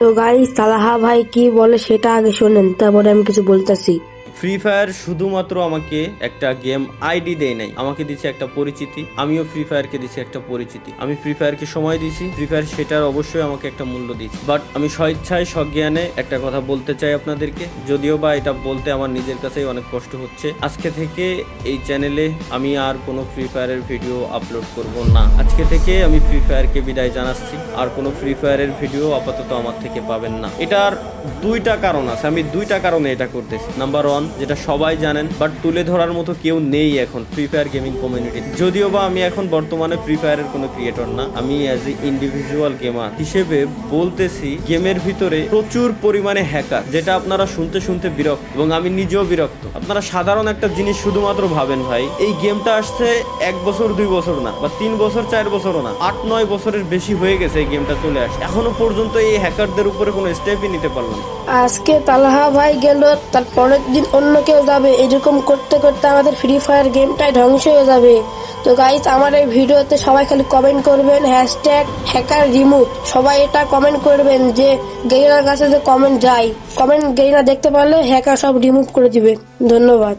তো গাইস, তালহা ভাই কি বলে সেটা আগে শোনেন, তারপরে আমি কিছু বলতেছি। ফ্রি ফায়ার শুধুমাত্র আমাকে একটা গেম আইডি দেয় নাই, আমাকে দিচ্ছে একটা পরিচিতি। আমিও ফ্রি ফায়ারকে দিচ্ছি একটা পরিচিতি। আমি ফ্রি ফায়ারকে সময় দিয়েছি, ফ্রি ফায়ার সেটার অবশ্যই আমাকে একটা মূল্য দিচ্ছে। বাট আমি স্বেচ্ছায় সজ্ঞানে একটা কথা বলতে চাই আপনাদেরকে, যদিও বা এটা বলতে আমার নিজের কাছেই অনেক কষ্ট হচ্ছে। আজকে থেকে এই চ্যানেলে আমি আর কোনো ফ্রি ফায়ারের ভিডিও আপলোড করব না। আজকে থেকে আমি ফ্রি ফায়ারকে বিদায় জানাচ্ছি। আর কোনো ফ্রি ফায়ারের ভিডিও আপাতত আমার থেকে পাবেন না। এটার দুইটা কারণ আছে, আমি দুইটা কারণে এটা করতেছি। নাম্বার ওয়ান, যেটা সবাই জানেন বাট তুলে ধরার মতো কেউ নেই এখন ফ্রি ফায়ার গেমিং কমিউনিটি। যদিও বা আমি এখন বর্তমানে ফ্রি ফায়ারের কোনো ক্রিয়েটর না, আমি অ্যাজ এ ইন্ডিভিজুয়াল গেমার হিসেবে বলতেছি, গেমের ভিতরে প্রচুর পরিমাণে হ্যাকার, যেটা আপনারা শুনতে শুনতে বিরক্ত এবং আমি নিজেও বিরক্ত। আপনারা সাধারণ একটা জিনিস শুধুমাত্র ভাবেন ভাই, এই গেমটা আসছে 1 বছর 2 বছর না, বা 3 বছর 4 বছরও না, 8-9 বছরের বেশি হয়ে গেছে এই গেমটা চলে আসে। এখনো পর্যন্ত এই হ্যাকারদের উপরে কোনো স্টেপই নিতে পারলাম না। আজকে তালহা ভাই গেল, তার পরের দিন অন্য কেউ যাবে, এরকম করতে করতে আমাদের ফ্রি ফায়ার গেমটাই ধ্বংস হয়ে যাবে। তো গাইস, আমার এই ভিডিওতে সবাই খালি কমেন্ট করবেন হ্যাশট্যাগ হ্যাকার রিমুভ। সবাই এটা কমেন্ট করবেন যে গেইনার কাছে যে কমেন্ট যায়, কমেন্ট গেইনা দেখতে পারলে হ্যাকার সব রিমুভ করে দিবে। ধন্যবাদ।